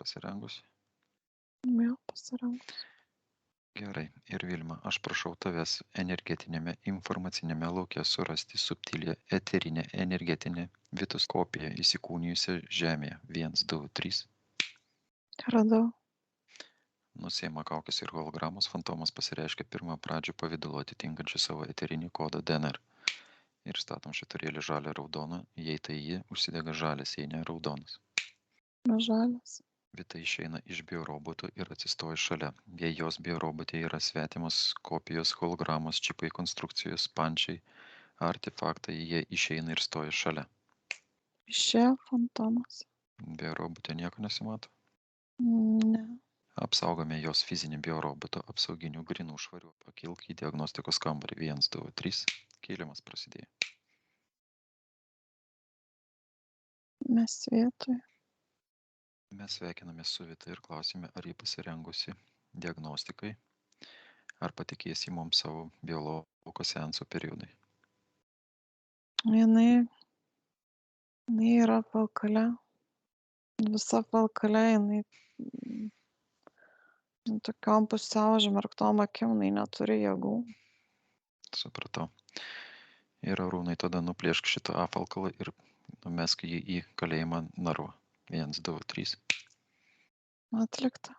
Pasirengusi? Jo, pasirengus. Gerai. Ir Vilma, aš prašau tavęs energetinėme informacinėme lauke surasti subtilę eterinę energetinę Vitos kopiją įsikūnijusią Žemėje. 1, 2, 3. Radau. Nusiima kaukės ir hologramos, fantomas pasireiškia pirmą pradžių pavidalu atitinkančią savo eterinį kodą DNR. Ir statom šiturėlį žalią raudoną, jei tai ji, užsidega žalias, jei ne raudonas. Žalias. Vita išeina iš biorobotų ir atsistoja šalia. Jei jos biorobotė yra svetimos kopijos, hologramos, čipai, konstrukcijos, pančiai, artefaktai, jie išeina ir stoja šalia. Išėjo fantomas. Biorobotė nieko nesimato. Ne. Apsaugome jos fizinį bioroboto apsauginių grinų švarių. Pakilk į diagnostikos kambarį. 1, 2, 3. Kėlimas prasidėjo. Mes vietoje. Mes sveikinamės su Vita ir klausime, ar ji pasirengusi diagnostikai, ar patikėsi mums savo biologo seanso periodai. Jinai yra falkale. Visa falkale jinai tokiom pusiau užmerktom akim, jinai neturi jėgų. Supratau. Ir Arūnai, tada nuplėšk šitą apvalkalą ir numesk jį į kalėjimą narvą. 1, 2, 3. Atlikta.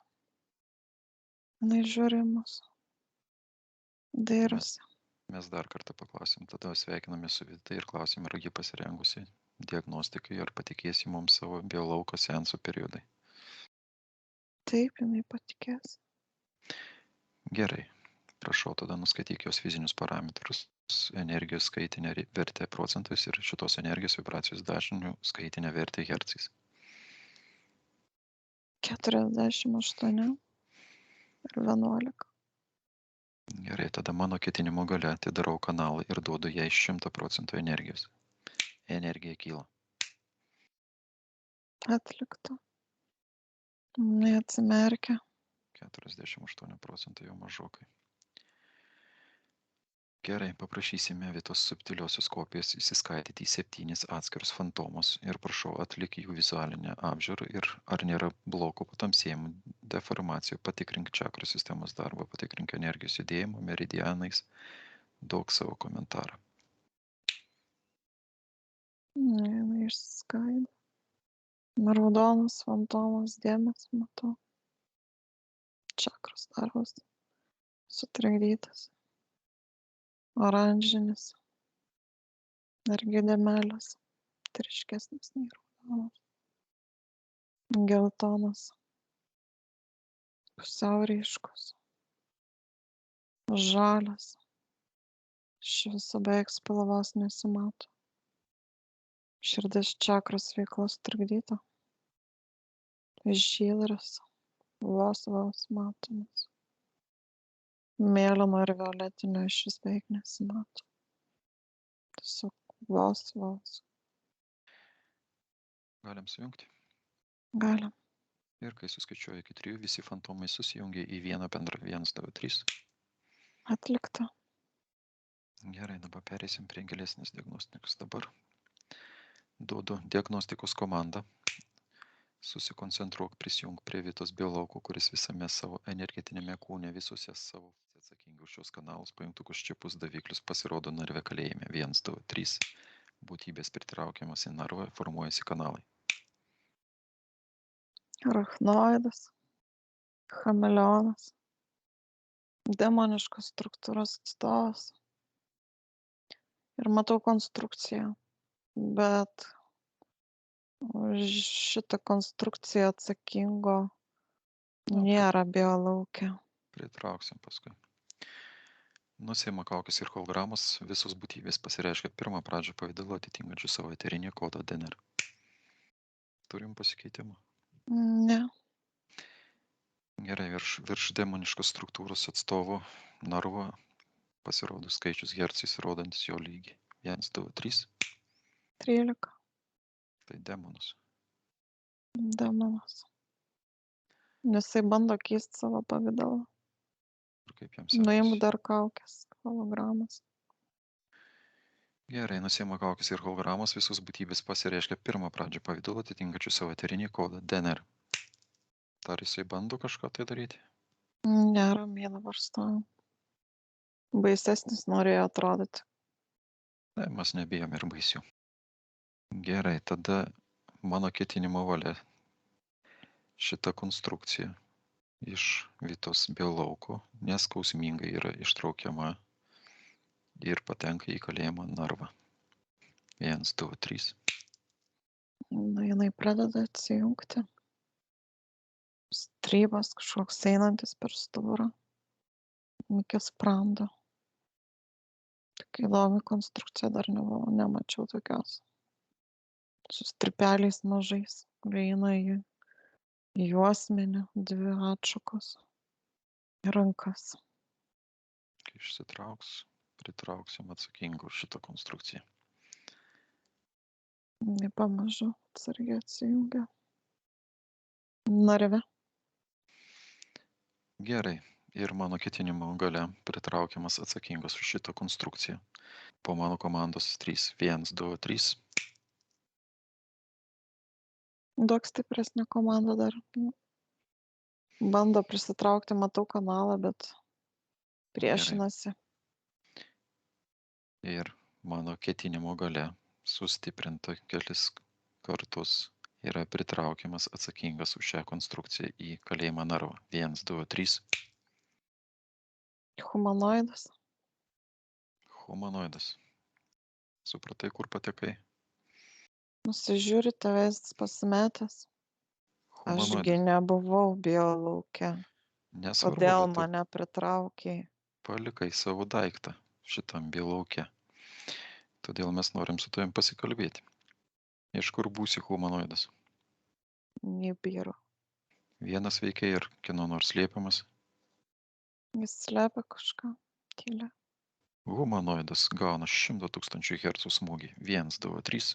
Jinai žiūri į mus. Dairosi. Mes dar kartą paklausim, tada sveikiname su Vita ir klausim, ar ji pasirengusi diagnostikai, ar patikėsi mums savo biolauko seanso periodai. Taip, jinai patikės. Gerai. Prašau, tada nuskaityk jos fizinius parametrus, energijos skaitinę vertę procentais ir šitos energijos vibracijos dažnių skaitinę vertę hercais. 48 ir 11. Gerai, tada mano ketinimo gale atidarau kanalą ir duodu jai 100% energijos. Energija kyla. Atlikta. Jinai atsimerkia. 48% jau mažokai. Gerai, paprašysime Vitos subtiliosios kopijas įsiskaityti į 7 atskirus fantomus ir prašau atlik jų vizualinę apžiūrą ir ar nėra blokų patamsėjimų, deformacijų, patikrink čakrų sistemos darbą, patikrink energijos judėjimą, meridianais, duok savo komentarą. Jinai išsiskaido. Raudonas fantomas dėmesį matau. Čakros darbas sutrikdytas. Oranžinis. Irgi dėmelės. Ryškesnis nei raudonas. Geltonas. Pusiau ryškus. Žalias. Iš viso beveik spalvos nesimato. Širdis čakros veiklos trukdyta. Žydras. Vos matomas. Mėlyno ir violetinio iš vis beveik nesimato. Tiesiog vos. Galim sujungti. Galim. Ir kai suskaičiuoju iki 3, visi fantomai susijungia į vieną bendrą 1, 2, 3. Atlikta. Gerai, dabar perėsim prie gilesnės diagnostikos. Dabar duodu diagnostikos komandą. Susikoncentruok, prisijung prie Vitos biolauko, kuris visame savo energetinėme kūne, visuose savo atsakingi už šios kanalus, pajungtukus čipus, daviklius pasirodo narve kalėjime. 1, 2, 3. Būtybės pritraukiamas į narvą, formuojasi kanalai. Arachnoidas. Chameleonas. Demoniškos struktūros atstovas. Ir matau konstrukciją. Bet už šitą konstrukciją atsakingo nėra biolauke. Pritrauksim paskui. Nusiima kaukės ir hologramos, visos būtybės pasireiškia pirmą pradžią pavidalu atitinkančių savo eterinį kodą DNR. Turim pasikeitimą? Ne. Gerai, virš demoniškos struktūros atstovo narvo pasirodo skaičius hercais, rodantis jo lygį. 1, 2, 3. 13. Tai demonas. Demonas. Jisai bando keisti savo pavidalą. Ir kaip jam sekasi? Nuimk dar kaukės, hologramas. Gerai, nusiima kaukės ir hologramos, visos būtybės pasireiškia pirmą pradžią pavidalu atitinkančių savo eterinį kodą DNR. Bet ar jisai bando kažką tai daryti? Neramiai dabar stovi. Baisesnis norėjo atrodyti. Ne, mes nebijom ir baisių. Gerai, tada mano ketinimo valia šita konstrukcija iš Vitos biolauko neskausmingai yra ištraukiama ir patenka į kalėjimo narvą. 1, 2, 3. Na, jinai pradeda atsijungti. Strybas kažkoks einantis per stuburą. Iki sprando. Tokia įdomi konstrukcija, dar nemačiau tokios. Su strypeliais mažais, kurie eina į juosmenį, 2 atšakos į rankas. Kai išsitrauks, pritrauksim atsakingą už šitą konstrukciją. Jinai pamažu atsargiai atsijungia. Narve. Gerai. Ir mano ketinimo gale pritraukiamas atsakingas už šitą konstrukciją. Po mano komandos 3. 1, 2, 3. Daug stipresnė komanda dar. Bando prisitraukti, matau kanalą, bet priešinasi. Ir mano ketinimo gale sustiprinta kelis kartus yra pritraukiamas atsakingas už šią konstrukciją į kalėjimo narvą. 1, 2, 3. Humanoidas. Humanoidas. Supratai, kur patekai? Nusižiūri tavęs pasimetęs. Ašgi Humanoidas. nebuvau biolauke. Nesvarbu, Kodėl bet tu mane pritraukiai? palikai savo daiktą šitam biolauke. Todėl mes norim su tavim pasikalbėti. Iš kur būsi humanoidas? Nibiru. Vienas veikia ir kieno nors slėpiamas. Jis slepia kažką. Tylia. Humanoidas gauna 100 000 Hz smūgį. 1, 2, 3.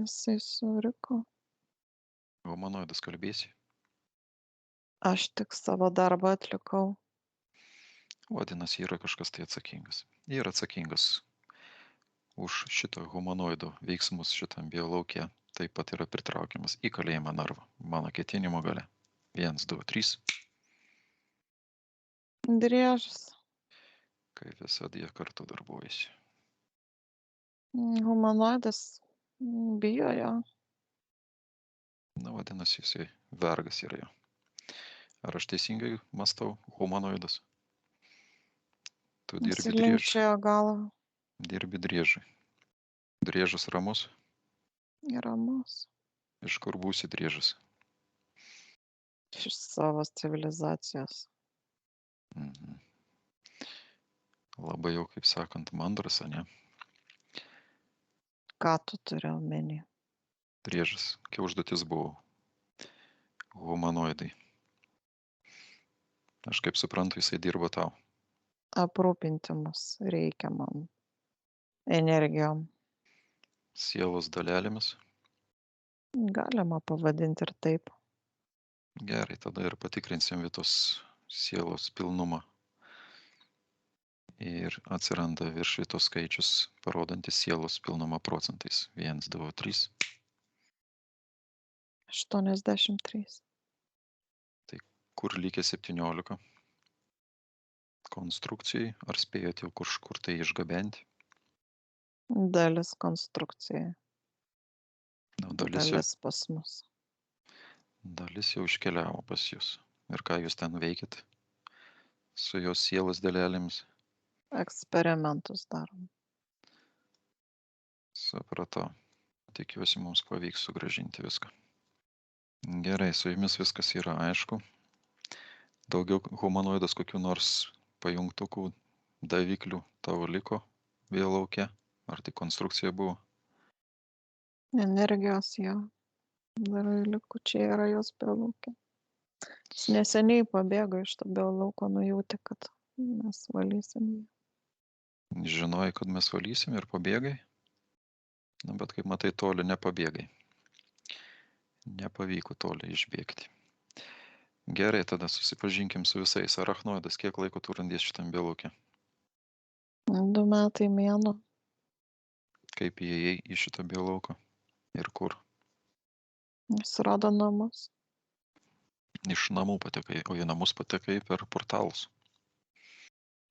Jisai suriko. Humanoidas kalbėsi. Aš tik savo darbą atlikau. Vadinasi, yra kažkas tai atsakingas. Ir atsakingas už šito humanoido veiksmus šitam biolauke taip pat yra pritraukiamas į kalėjimą narvą. Mano ketinimo gale. 1, 2, 3. Driežas. Kaip visada jie kartu darbuojasi. Humanoidas bijo jo. Na, vadinasi, jisai vergas yra jo. Ar aš teisingai mąstau? Humanoidas. Tu dirbi driežui. Nusilenkčiojo galvą. Dirbi driežui. Driežas ramus. Ramus. Iš kur būsi driežas? Iš savo civilizacijos. Mhm. Labai jau, kaip sakant, mandras, ne? Ką tu turi omeny? Driežas. Kokia užduotis buvo? Humanoidai. Aš kaip suprantu, jisai dirba tau. Aprūpinti mus reikiamam energijom. Sielos dalelėmis. Galima pavadinti ir taip. Gerai, tada ir patikrinsim Vitos sielos pilnumą. Ir atsiranda virš Vitos skaičius, parodantis sielos pilnumą procentais. 1, 2, 3. 83. Kur likę 17? Konstrukcijai. Ar spėjote jau kažkur tai išgabenti? Dalis konstrukcijai. Na, Dalis pas mus. dalis jau iškeliavo pas jūs. Ir ką jūs ten veikit? Su jos sielos dalelėmis? Eksperimentus darom. Supratau. Tikiuosi, mums pavyks sugrąžinti viską. Gerai, su jumis viskas yra aišku. Daugiau humanoidas kokių nors pajungtukų, daviklių tavo liko biolauke? Ar tai konstrukcija buvo? Energijos jo. Dar likučiai yra jos biolauke. Jis neseniai pabėgo iš to biolauko, nujautė, kad mes valysim jį. Žinojai, kad mes valysim ir pabėgai? Na, bet kaip matai, toli nepabėgai. Nepavyko toli išbėgti. Gerai, tada susipažinkim su visais. Arachnoidas, kiek laiko tu randies šitam biolauke? 2 metai mėnuo. Kaip įėjai į šitą biolauką? Ir kur? Jis rado namus. Iš namų patekai, o į namus patekai per portalus.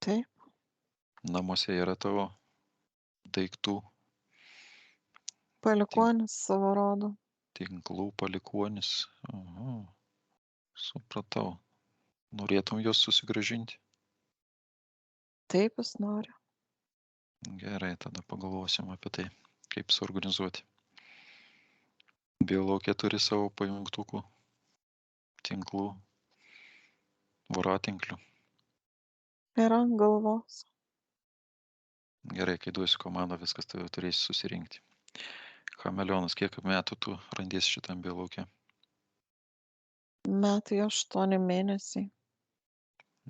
Taip, Namuose yra tavo daiktų, palikuonis savo rodo. tinklų palikuonis. Aha, supratau. Norėtum juos susigrąžinti? Taip jis nori. Gerai, tada pagalvosim apie tai, kaip suorganizuoti. Biologija turi savo pajungtukų, tinklų, voratinklių. Yra galvos. Gerai, kai duosiu komandą, viskas tu turėsi susirinkti. Chameleonas, kiek metų tu randiesi šitam biologė? Metai 8 mėnesiai.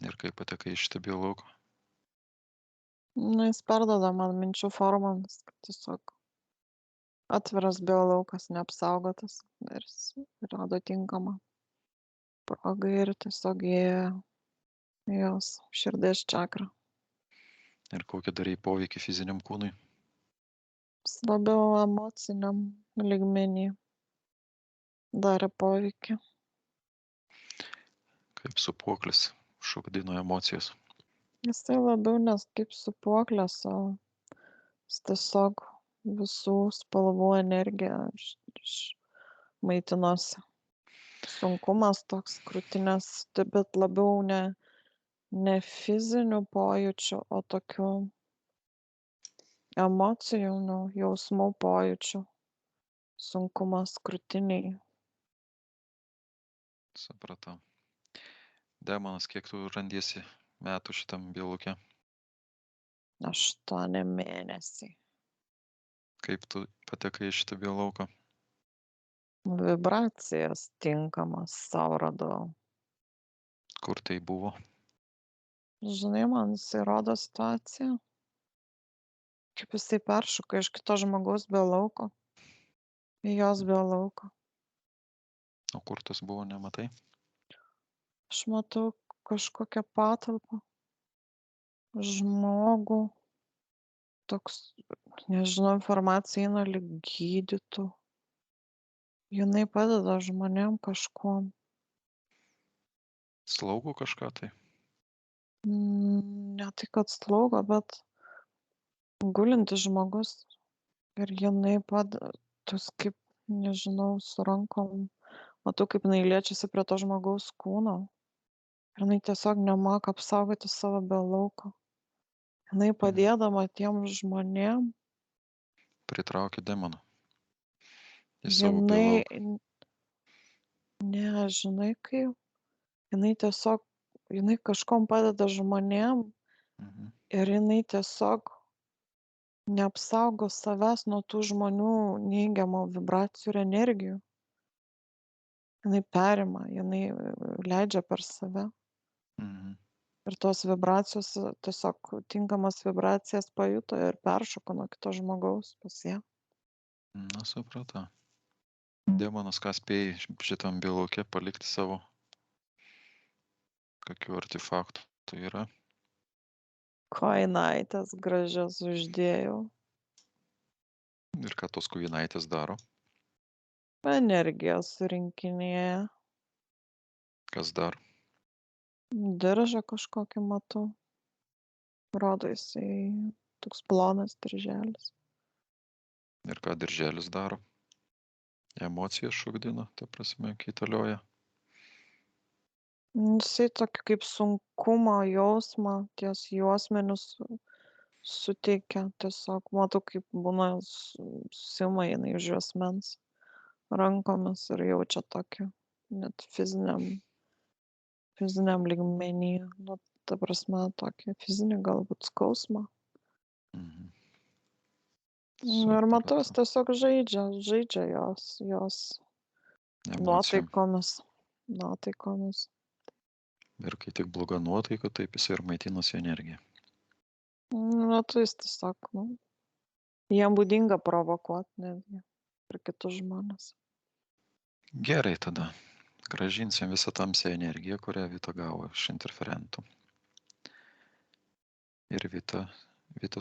Ir kaip patekai iš šitą biologą? Nu, jis perduoda man minčių formomis, kad tiesiog atviras biolaukas, neapsaugotas. Ir jis rado tinkamą progą ir tiesiog įėjo į jos širdies čakrą. Ir kokį darai poveikį fiziniam kūnui? Jis labiau emociniam lygmenį darė poveikį. Kaip supuoklis šokdino emocijas. Jisai labiau nes kaip supuoklės, o jis tiesiog visų spalvų energiją maitinosi. Sunkumas toks krūtinės, bet labiau ne fizinių pojūčių, o tokių emocijų, jausmų pojūčių. Sunkumas krūtiniai. Supratau. Demonas, kiek tu randiesi metų šitam biologė? 8 mėnesiai. Kaip tu patekai iš šitą biologą? Vibracijas tinkamas sau radau. Kur tai buvo? Žinai, man jisai rodo situaciją, kaip jisai peršoka iš kito žmogaus biolauko į jos biolauką. O kur tas buvo, nematai? Aš matau kažkokią patalpą, žmogų, toks, nežinau, informacija eina lyg gydytų. Jinai padeda žmonėm kažkuom. Slaugo kažką tai? Ne tai, kad slaugo, bet gulintis žmogus. Ir jinai tas kaip, nežinau, su rankom. Matau, kaip jinai liečiasi prie to žmogaus kūno. Ir jinai tiesiog nemoka apsaugoti savo biolauko. Jinai padėdama tiem žmonėm, Pritraukė demoną į savo jinai, biologą. ne, žinai kaip, jinai kažkom padeda žmonėm Mhm. ir jinai tiesiog neapsaugo savęs nuo tų žmonių neigiamų vibracijų ir energijų. Jinai perima, jinai leidžia per save. Mhm. Ir tos vibracijos, tiesiog tinkamas vibracijas pajuto ir peršoko nuo kito žmogaus pas ją. Na, supratau. Demonas, ką spėjai šitam biologė palikti savo? Kokių artefaktų tai yra? Kojinaitės gražias uždėjau. Ir ką tos kujinaitės daro? Energiją surinkinėja. Kas dar? Diržą kažkokį matau. Rodo jisai toks plonas dirželis. Ir ką dirželis daro? Emocijas šokdina, ta prasme, kaitalioja. Jisai tokį kaip sunkumo jausmą ties juosmenius suteikia. Tiesiog matau, kaip būna susima jinai už juosmens rankomis ir jaučia tokį net fiziniam lygmenį, nu, ta prasme, tokį fizinį galbūt skausmą. Mhm. Ir matau, jis Supratau. tiesiog žaidžia jos Emocijom. nuotaikomis. Ir kai tik bloga nuotaika, taip jis ir maitinasi energiją. Metu jis tiesiog, jiem būdinga provokuoti netgi ir kitus žmonės. Gerai tada. Grąžinsim visą tamsią energiją, kurią Vita gavo iš interferentų. Ir Vita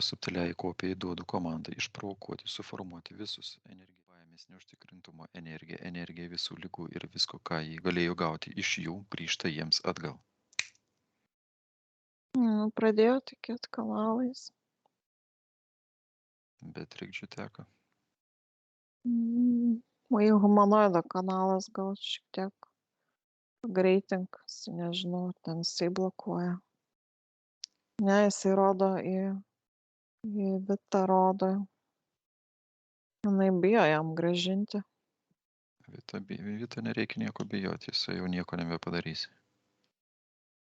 subtiliai kopijai duodu komandą išprovokuoti, suformuoti visus energijų Baimės neužtikrintumo energija, energija visų ligų ir visko, ką jį galėjo gauti iš jų, grįžta jiems atgal. Pradėjo tikėti kanalais. Bet trikdžių teka. O į humanoido kanalas gal šiek tiek greitinkas, nežinau, ten jisai blokuoja. Ne, jisai rodo į Vitą rodo. Jinai bijo jam grąžinti. Vita nereikia nieko bijoti, jisai jau nieko nebepadarys.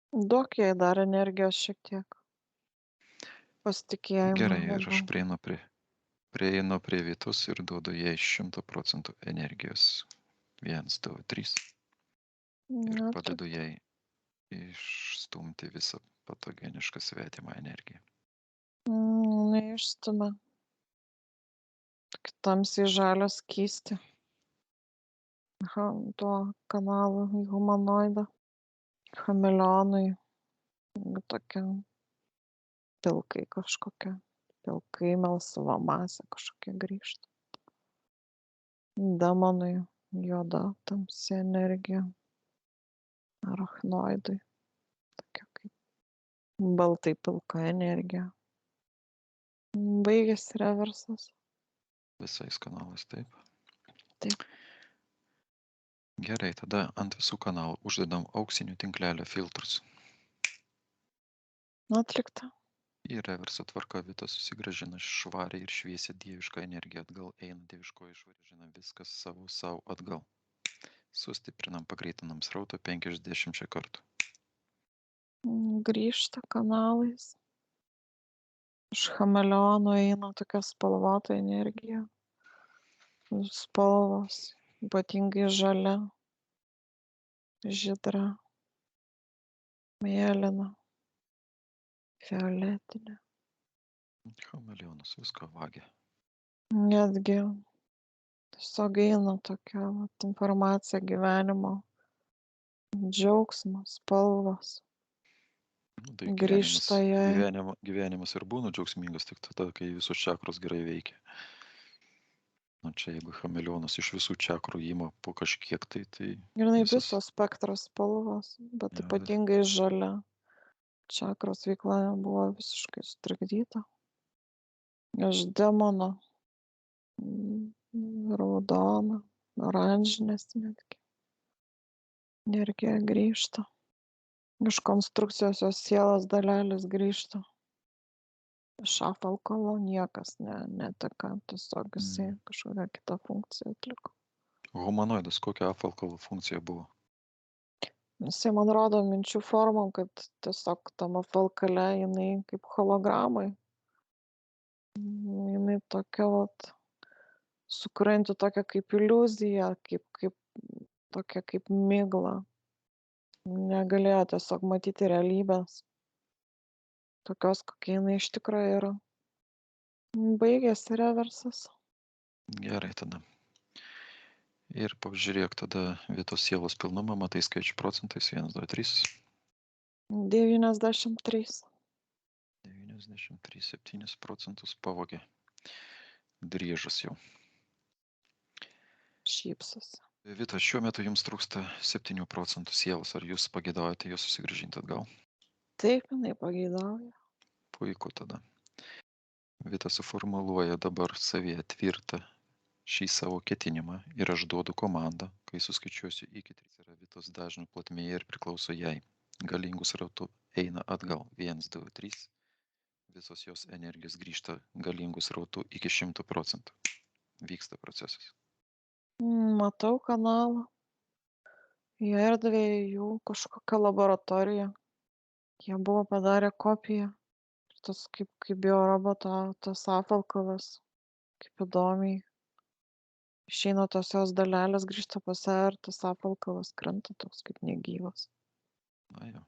Duok jai dar energijos šiek tiek. Pasitikėjimo. Gerai, ir aš prieinu prie Vitos ir duodu jai 100% energijos. 1, 2, 3. Ir padedu jai išstumti visą patogenišką svetimą energiją. Neišstumia. Tamsiai žalią skystį. Tuo kanalu į humanoidą. Chameleonui. Tokia pilkai kažkokia. Pilkai melsva masė kažkokia grįžta. Demonui juoda tamsi energija. Arachnoidui. Tokia kaip baltai pilka energija. Baigėsi reversas. Visais kanalais, taip? Taip. Gerai, tada ant visų kanalų uždedam auksinių tinklelio filtrus. Atlikta. Į reverso tvarka Vita susigrąžina švarią ir šviesią dievišką energiją atgal, eina dieviškoji išvaržina viskas savo atgal. Sustiprinam, pagreitinam srautą 50 kartų. Grįžta kanalais. Iš chameleono eina tokia spalvota energija. Spalvos, ypatingai žalia, žydra, mėlyna, fioletinė. Chameleonas viską vagia. Netgi tiesiog eina tokia informacija gyvenimo, džiaugsmas, spalvos. Tai Grįžta jai. gyvenimas ir būna džiaugsmingas tik tada, kai visos čakros gerai veikia. Na čia jeigu chameleonas iš visų čakrų ima po kažkiek, tai... Ir jinai visos spektros spalvos, bet ypatingai žalia. Čakros veikla buvo visiškai sutrikdyta. Iš demono raudona, oranžinės netgi. Energija grįžta. Iš konstrukcijos jos sielos dalelės grįžta. Iš apvalkalo niekas neteka, tiesiog jisai kažkokią kitą funkciją atliko. Humanoidas kokia apvalkalo funkcija buvo? Jisai man rodo minčių formą, kad tiesiog tam apvalkale jinai kaip hologramai. Jinai tokia sukurianti tokią kaip iliuziją, tokia kaip migla. Negalėjo tiesiog matyti realybės. Tokios, kokia jinai iš tikrųjų yra. Baigėsi reversas. Gerai tada. Ir pažiūrėk tada Vitos sielos pilnumą, matai skaičių procentais, 1, 2, 3. 93. 93, 7% pavogė. Driežas jau. Šypsosi. Vita, šiuo metu jums trūksta 7% sielos. Ar jūs pageidaujate jos susigrąžinti atgal? Taip, jinai pageidauja. Puiku tada. Vita suformuluoja dabar savyje tvirtą šį savo ketinimą ir aš duodu komandą, kai suskaičiuosiu iki 3 yra Vitos dažnių plotmėje ir priklauso jai. Galingus rautų eina atgal. 1, 2, 3. Visos jos energijos grįžta galingus rautų iki 100%. Vyksta procesas. Matau kanalą. Į erdvę jų kažkokią laboratoriją. Jie buvo padarę kopiją. Ir tas kaip bioroboto, tas apvalkalas. Kaip įdomiai. Išeina tos jos dalelės, grįžta pas ją ir tas apvalkalas krenta toks kaip negyvas. Na jau.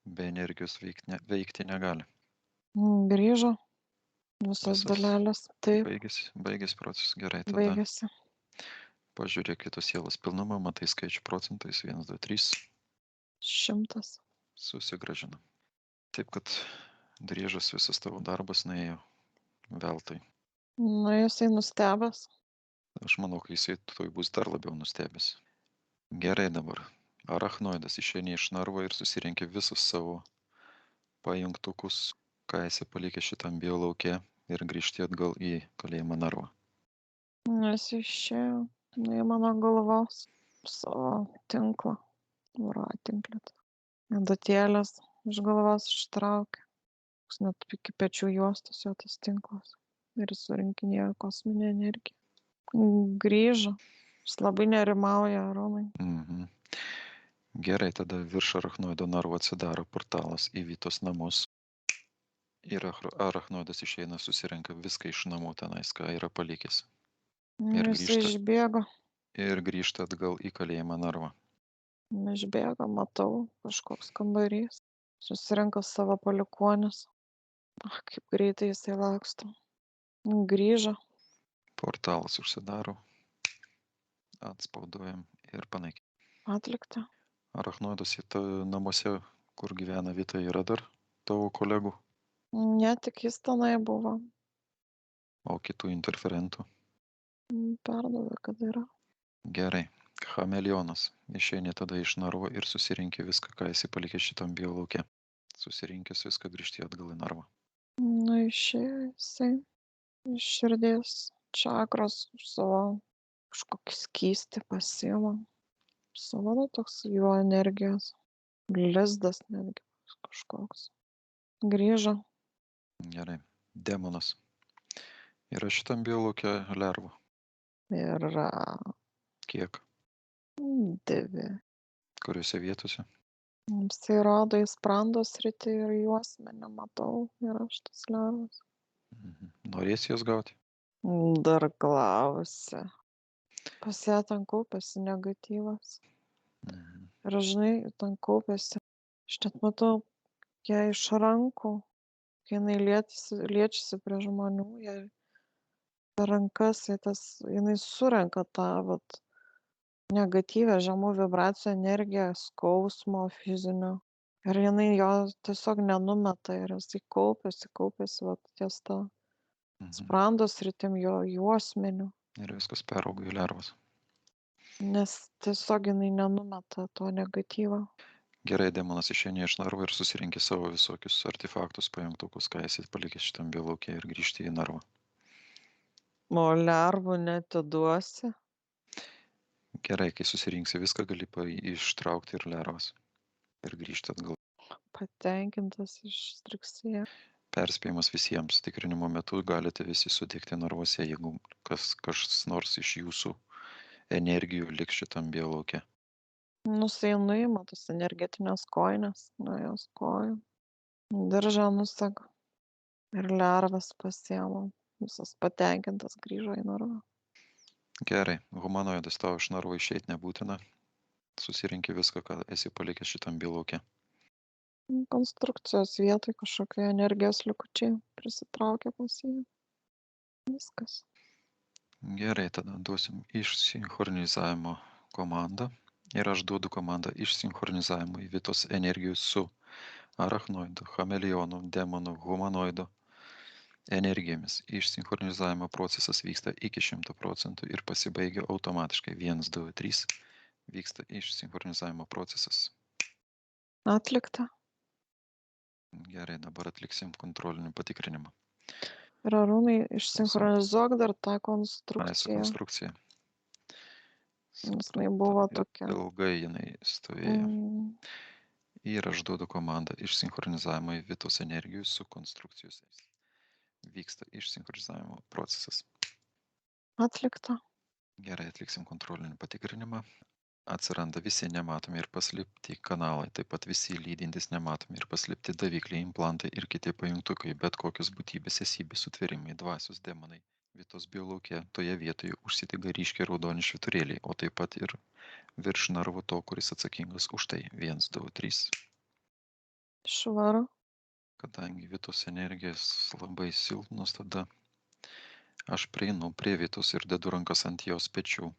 Be energijos veikti negali. Grįžo. Visos dalelės. Taip. Baigėsi procesas. Gerai tada. Baigėsi. Pažiūrėk Vitos sielos pilnumą, matai skaičių procentais. 1, 2, 3. 100. Susigrąžina. Taip kad driežas visas tavo darbas nuėjo veltui. Na, jisai nustebęs. Aš manau, kad jisai tuoj bus dar labiau nustebęs. Gerai dabar. Arachnoidas išeini iš narvo ir susirenki visus savo pajungtukus, ką esi palikęs šitam biolauke ir grįžti atgal į kalėjimą narvą. Nes išėjo į mano galvos savo tinklą, voratinklį. Adatėlės iš galvos ištraukė. Toks net iki pečių juostos jo tas tinklas. Ir jis surinkinėjo kosminę energiją. Grįžo. Jis labai nerimauja, Arūnai. Mhm. Gerai, tada virš arachnoido narvo atsidaro portalas į Vitos namus. Ir arachnoidas išeina, susirenka viską iš namų tenais, ką yra palikęs. Ir Jisai grįžta atgal į kalėjimą narvą. išbėga, matau, kažkoks kambarys. Susirenka savo palikuonis. Kaip greitai jisai laksto. Grįžo. Portalas užsidaro, atspauduojam ir panaikinam. Atlikta. Arachnoidas namuose, kur gyvena Vita, yra dar tavo kolegų, Ne tik jis tenai buvo. o kitų interferentų. Perdavė, kad yra. Gerai. Chameleonas. Išeini tada iš narvo ir susirinki viską, ką esi palikęs šitam biolauke. Susirinkęs viską grįžti atgal į narvą. Išėjo jisai iš širdies čakros savo kažkokį skystį pasiima. Savo toks jo energijos. Lizdas netgi kažkoks. Grįžo. Gerai. Demonas. Yra šitam biolauke lervų. Yra Kiek? 2. Kuriuose vietose? Jisai rodo į sprando sritį ir juosmenį matau. Yra šitas lervas. Norėsi jas gauti? Dar klausia. Pas ją ten kaupėsi negatyvas. Ir žinai, ten kaupėsi. Aš net matau, jai iš rankų, kai jinai liečiasi prie žmonių, jai per rankas jinai surenka tą negatyvę žemų vibracijų energiją, skausmo fizinio. Ir jinai jo tiesiog nenumeta ir jisai kaupėsi ties tą sprando sritim jo juosmeniu. Ir viskas perauga į lervas. Nes tiesiog jinai nenumeta to negatyvo. Gerai, demonas išeini iš narvo ir susirinki savo visokius artefaktus, pajungtukus, ką esi palikęs šitam biolauke ir grįžti į narvą. O lervų neatiduosi? Gerai, kai susirinksi viską, gali ištraukti ir lervas. Ir grįžti atgal. Patenkintas išstriksėjo. Perspėjimas visiems. Tikrinimo metu galite visi sudegti narvuose, jeigu kas nors iš jūsų energijų liks šitam biolauke. Jisai nuima tas energetinės kojines nuo jos kojų. Diržą nusega. Ir lervas pasiema. Visas patenkintas grįžo į narvą. Gerai, humanoidas tau iš narvo išeiti nebūtina. Susirinki viską, ką esi palikęs šitam biolauke. Konstrukcijos vietoj kažkokie energijos likučiai prisitraukia pas jį. Viskas. Gerai, tada duosim išsinchronizavimo komandą. Ir aš duodu komandą išsinchronizavimo į Vitos energijų su arachnoidu, chameleonu, demonu, humanoidu energijomis. Išsinchronizavimo procesas vyksta iki 100% ir pasibaigia automatiškai. 1, 2, 3 vyksta išsinchronizavimo procesas. Atlikta. Gerai, dabar atliksim kontrolinį patikrinimą. Ir Arūnai, išsinchronizuok dar tą Su konstrukciją. konstrukcija. Nes jinai buvo tokia. Ilgai jinai stovėjo. Ir aš duodu komandą išsinchronizavimo į Vitos energijų su konstrukcijos. Vyksta išsinchronizavimo procesas. Atlikta. Gerai, atliksim kontrolinį patikrinimą. Atsiranda visi nematomi ir paslėpti kanalai, taip pat visi lydintys nematomi ir paslėpti davikliai, implantai ir kiti pajungtukai, bet kokios būtybės, esybės, sutvėrimai, dvasios, demonai. Vitos biolauke toje vietoje užsidega ryškiai raudoni švyturėliai, o taip pat ir virš narvo to, kuris atsakingas už tai. 1, 2, 3. Švaru. Kadangi Vitos energijos labai silpnos, tada aš prieinu prie Vitos ir dedu rankas ant jos pečių.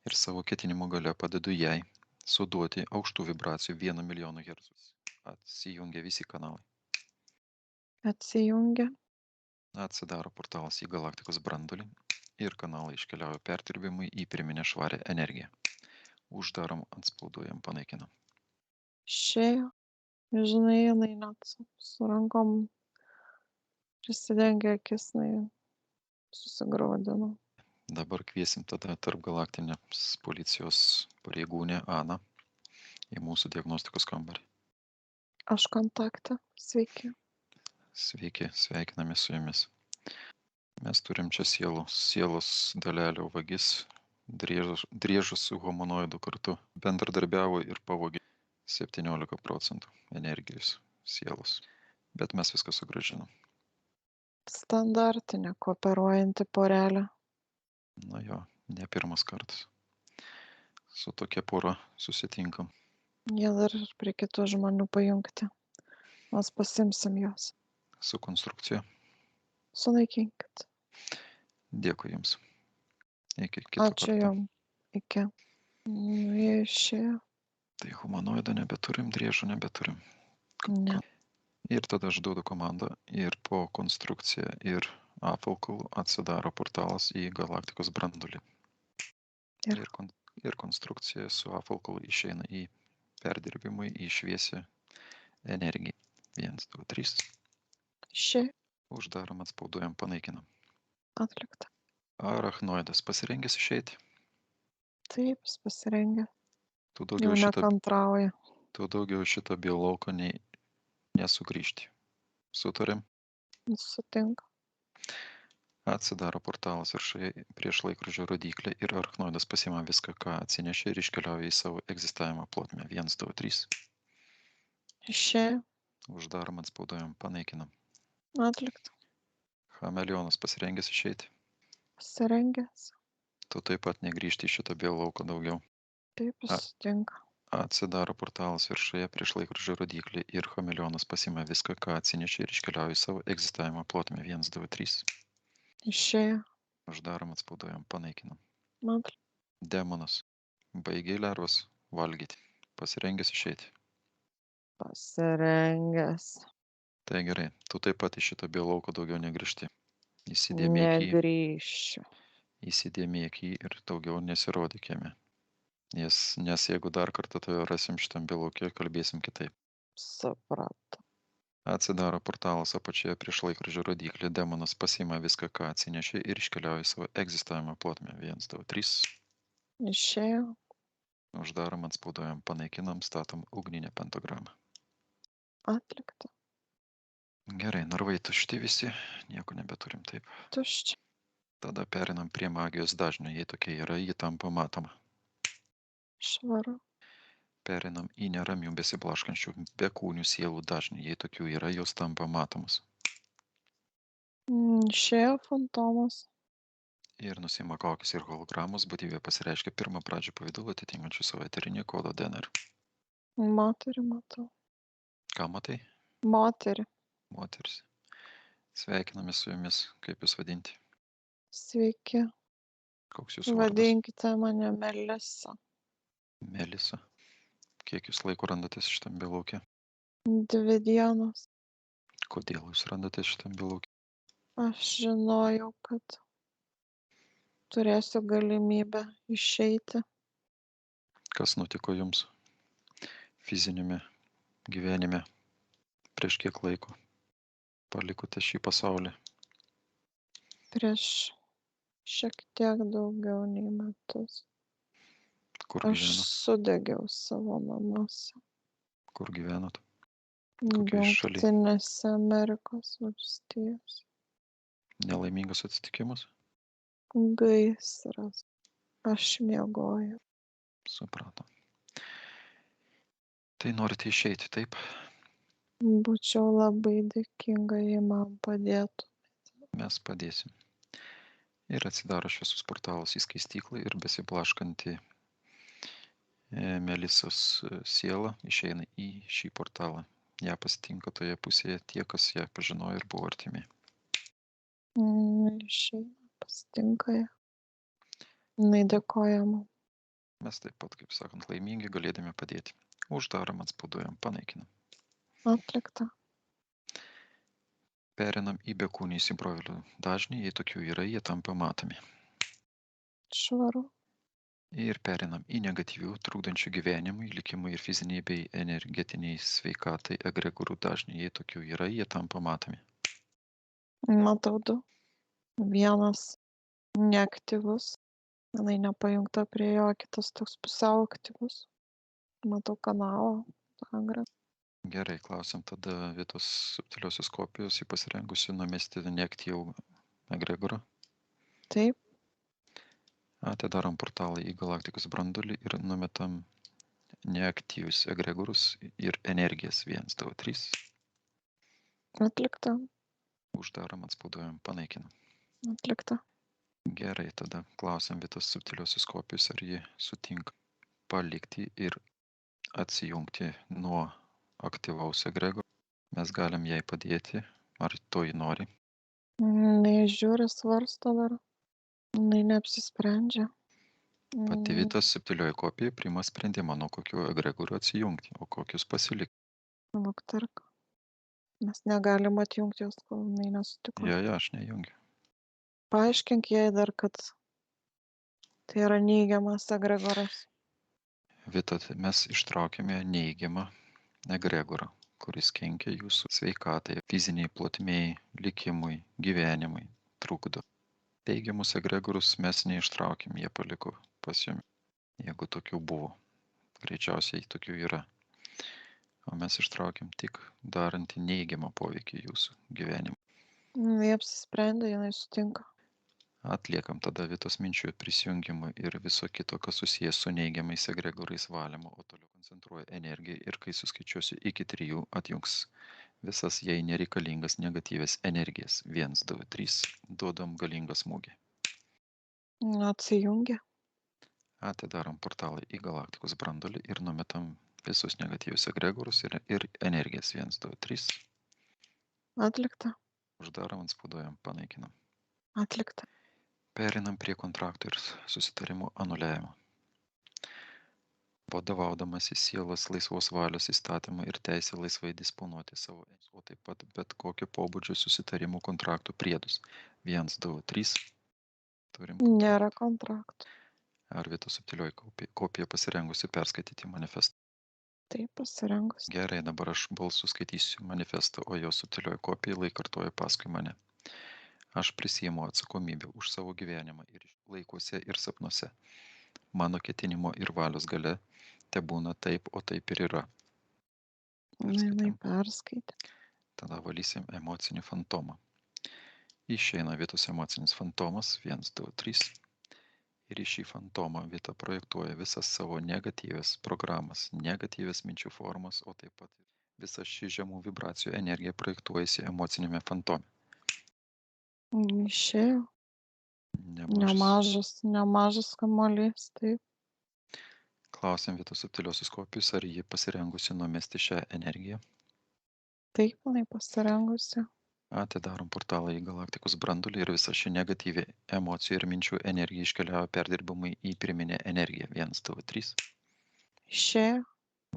Ir savo ketinimo gale padedu jai suduoti aukštų vibracijų 1 milijoną Hz. Atsijungia visi kanalai. Atsijungia. Atsidaro portalas į galaktikos branduolį. ir kanalai iškeliauja perdirbimui į pirminę švarią energiją. Uždarom, atspauduojam, panaikinam. Išėjo. Žinai, jinai net su rankom prisidengė akis, jinai susigraudino. Dabar kviesim tada tarpgalaktinės policijos pareigūnę Aną į mūsų diagnostikos kambarį. Aš kontakte. Sveiki. Sveiki, sveikiname su jumis. Mes turim čia sielos dalelių vagis, driežus su humanoidu kartu bendradarbiavo ir pavogė 17% energijos sielos. Bet mes viską sugrąžinom. Standartinė kooperuojanti porelė. Na jo, ne pirmas kartas. Su tokia pora susitinkam. Jie dar ir prie kitų žmonių pajungti. Mes pasimsim juos. Su konstrukcija. Sunaikinkit. Dėkui jums. Iki kito Ačiū karto. jum. Iki. Jie išėjo. Tai humanoido nebeturim, driežų nebeturim. Ne. Ir tada aš duodu komandą ir po konstrukciją ir apvalkalų atsidaro portalas į galaktikos branduolį. Ir konstrukcija su apvalkalu išeina į perdirbimui, į šviesią energiją. 1, 2, 3. Išėjo. Uždarom, atspauduojam, panaikinam. Atlikta. Arachnoidas pasirengęs išeiti. Taip, jis pasirengė. Tu Jau daugiau nekantrauja. šito biolauko nesugrįžti. Sutarėm? Sutinka. Atsidaro portalas prieš laikrodžio rodyklę ir arachnoidas pasiima viską, ką atsinešė ir iškeliauja į savo egzistavimo plotmę. 1, 2, 3. Išėjo. Uždarom, atspauduojam, panaikinam. Atlikta. Chameleonas pasirengęs išeiti. Pasirengęs. Tu taip pat negrįžti į šitą biolauką daugiau. Taip, jis sutinka. Atsidaro portalas viršuje prieš laikrodžio rodyklį ir chameleonas pasiima viską, ką atsinešė ir iškeliauja į savo egzistavimo plotmę. 1, 2, 3. Išėjo. Uždarom, atspauduojam, panaikinam. Atlikta. Demonas. Baigiai lervas valgyti. Pasirengęs išeiti. Pasirengęs. Tai gerai, tu taip pat iš šito biolauko daugiau negrįžti. Negrįšiu. Įsidėmėk jį ir daugiau nesirodyk jame. Nes jeigu dar kartą tave rasim šitam biolaukė, kalbėsim kitaip. Supratau. Atsidaro portalas apačioje prieš laikrodžio rodyklį. Demonas pasiima viską, ką atsinešė ir iškeliauja į savo egzistavimo plotmę. 1, 2, 3. Išėjo. Uždarom, atspauduojam, panaikinam, statom ugninę pentagramą. Atlikta. Gerai, narvai tušti visi, nieko nebeturim taip. Tuščia. Tada perinam prie magijos dažnio, jei tokia yra, ji tampa matoma. Švaru. Perinam į neramių besiblaškančių bekūnių sielų dažnį, jei tokių yra, jos tampa matomos. Išėjo fantomas. Ir nusima kaukės ir hologramos, būtybė pasireiškia pirmą pradžių pavidalų atitinkančių savo eterinį kodą DNR. Moterį matau. Ką matai? Moterį. Moteris. Sveikiname su jumis, kaip jūs vadinti? Sveiki. Koks jūsų vardas? Vadinkite mane Melisa. Melisa. Kiek jūs laiko randatės šitam biolaukė? 2 dienos. Kodėl jūs randatės šitam biolaukė? Aš žinojau, kad turėsiu galimybę išeiti. Kas nutiko jums fizinėme gyvenime? Prieš kiek laiko palikote šį pasaulį? Prieš šiek tiek daugiau nei metus. Kur Aš gyvenot? sudegiau savo namuose. Kur gyvenot? Kokioj šaly? Jungtinėse Amerikos valstijose. Nelaimingas atsitikimas? Gaisras. Aš miegojau. Supratom. Tai norite išeiti, taip? Būčiau labai dėkinga, jei man padėtų. Mes padėsim. Ir atsidaro šviesus portalas į skaistyklą ir besiblaškanti Melisos siela išeina į šį portalą. Ja pasitinka toje pusėje tie, kas ją pažinojo ir buvo artimi. Išeina, pasitinka ją. Jinai dėkoja man. Mes taip pat, kaip sakant, laimingi galėdami padėti. Uždarom, atspauduojam, panaikinam. Atlikta. Perinam į bekūnį įsibrovėlių dažnį, jei tokių yra, jie tampa matomi. švaru. Ir perinam į negatyvių, trukdančių gyvenimui, likimui ir fiziniai bei energetiniai sveikatai egregorų dažnį. Jei tokių yra, jie tampa matomi. Matau du. Vienas neaktyvus, jinai nepajungta prie jo, kitas toks pusiau aktyvus. Matau kanalą, agrą. Gerai, klausim tada vietos subtiliosios kopijos į pasirengusi numesti neaktyvų egregorą. Taip, Atidarom portalą į galaktikos brandulį ir numetam neaktyvius egregorus ir energijas 1, 2, 3. atlikta, Uždarom, atspauduojam, panaikinam. atlikta. Gerai, tada klausiam vietos subtiliosios kopijos, ar ji sutinka palikti ir atsijungti nuo aktyvaus egregoro. Mes galim jai padėti, ar to ji nori. Jinai žiūri, svarsto dar. Jinai neapsisprendžia. Pati vietos subtilioji kopija priima sprendimą, nuo kokių egregorių atsijungti, o kokius pasilikti. Luktark. Mes negalim atjungti jos, kol jinai nesutiko. Ja, aš nejungiu. Paaiškink jai dar, kad tai yra neigiamas egregoras. Vita, mes ištraukėme neigiamą egregorą, kuris kenkia jūsų sveikatai, fiziniai plotmėjai, likimui, gyvenimui, trukdo. Teigiamus egregorus mes neištraukėm, jie paliko pas jumi. Jeigu tokių buvo, greičiausiai tokių yra. O mes ištraukėm tik darantį neigiamą poveikį jūsų gyvenimui. Jinai apsisprendė, jinai sutinka. Atliekam tada vietos minčių prisijungimą ir viso kito, kas susijęs su neigiamais egregorais valymu, o toliau koncentruoja energiją ir kai suskaičiuosiu iki 3, atjungs visas jai nereikalingas negatyvias energijas. 1, 2, 3, duodam galingą smūgį. Atsijungia. Atidarom portalą į galaktikos brandulį ir numetam visus negatyvius egregorus ir energijas. 1, 2, 3. Atlikta. Uždarom, atspauduojam, panaikinam. Atlikta. Perinam prie kontraktų ir susitarimų anuliavimo. Vadovaudamasi sielos laisvos valios įstatymą ir teisę laisvai disponuoti savo, o taip pat bet kokio pobūdžio susitarimų kontraktų priedus. 1, 2, 3. Turim Nėra kontraktą. kontraktų. Ar vietos subtilioji kopija pasirengusi perskaityti manifestą? Taip, pasirengus. Gerai, dabar aš balsu skaitysiu manifestą, o jo subtilioji kopija laikartoja paskui mane. Aš prisiimu atsakomybę už savo gyvenimą ir laikuose ir sapnuose. Mano ketinimo ir valios gale te būna taip, o taip ir yra. Jinai perskaitė. Tada valysim emocinį fantomą. Išeina vietos emocinis fantomas. 1, 2, 3. Ir į šį fantomą Vita projektuoja visas savo negatyvias programas, negatyvias minčių formas, o taip pat visa ši žemų vibracijų energija projektuojasi emocinėme fantome. Išėjo. Nemažas kamuolys, taip. Klausim vietos subtiliosios kopijos, ar ji pasirengusi numesti šią energiją. Taip, jinai pasirengusi. Atidarom portalą į galaktikos brandulį ir visa ši negatyvi emocijų ir minčių energija iškeliavo perdirbimui į pirminę energiją. 1, 2, 3. Išėjo.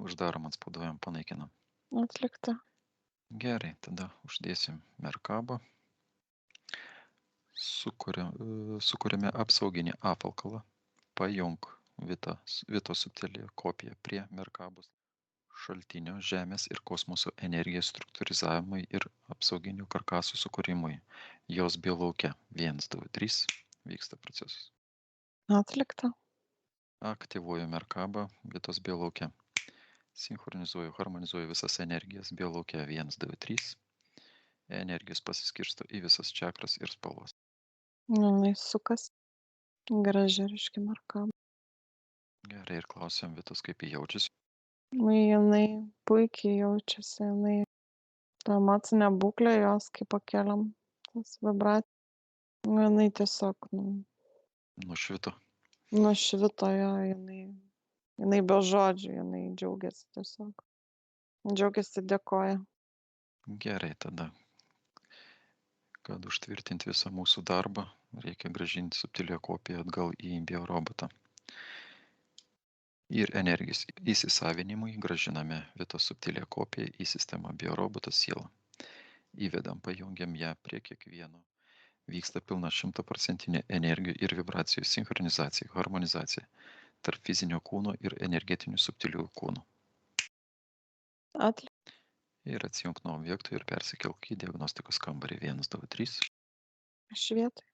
Uždarom, atspauduojam, panaikinam. Atlikta. Gerai, tada uždėsim merkabą. Sukūrėme apsauginį apvalkalą. Pajung Vitos subtilį kopiją prie merkabos šaltinio žemės ir kosmoso energijos struktūrizavimui ir apsauginių karkasų sukūrimui. Jos biolauke. 1, 2, 3. Vyksta procesas. Atlikta. Aktyvuoju merkabą Vitos biolauke. Sinchronizuoju, harmonizuoju visas energijas biolauke. 1, 2, 3. Energijos pasiskirsto į visas čakras ir spalvas. Jinai sukas. Graži ryški merkaba. Gerai, ir klausiam Vitos, kaip jį jaučiasi. Jinai puikiai jaučiasi, jinai ta emocinė būklė jos, kai pakeliam tas vibracijas. Jinai tiesiog Nušvito. nušvito jo, jinai be žodžių, jinai džiaugiasi tiesiog. Džiaugiasi, dėkoja. Gerai, tada. Kad užtvirtinti visą mūsų darbą, reikia grąžinti subtilią kopiją atgal į biorobotą. Ir energijos įsisavinimui grąžiname Vitos subtilią kopiją į sistemą biorobotas sielą. Įvedam, pajungiam ją prie kiekvieno Vyksta pilna 100% energijų ir vibracijų sinchronizacija, harmonizacija tarp fizinio kūno ir energetinių subtilių kūnų. Atlik. Ir atsijunk nuo objektų ir persikelk į diagnostikos kambarį 1, 2, 3. Švietui.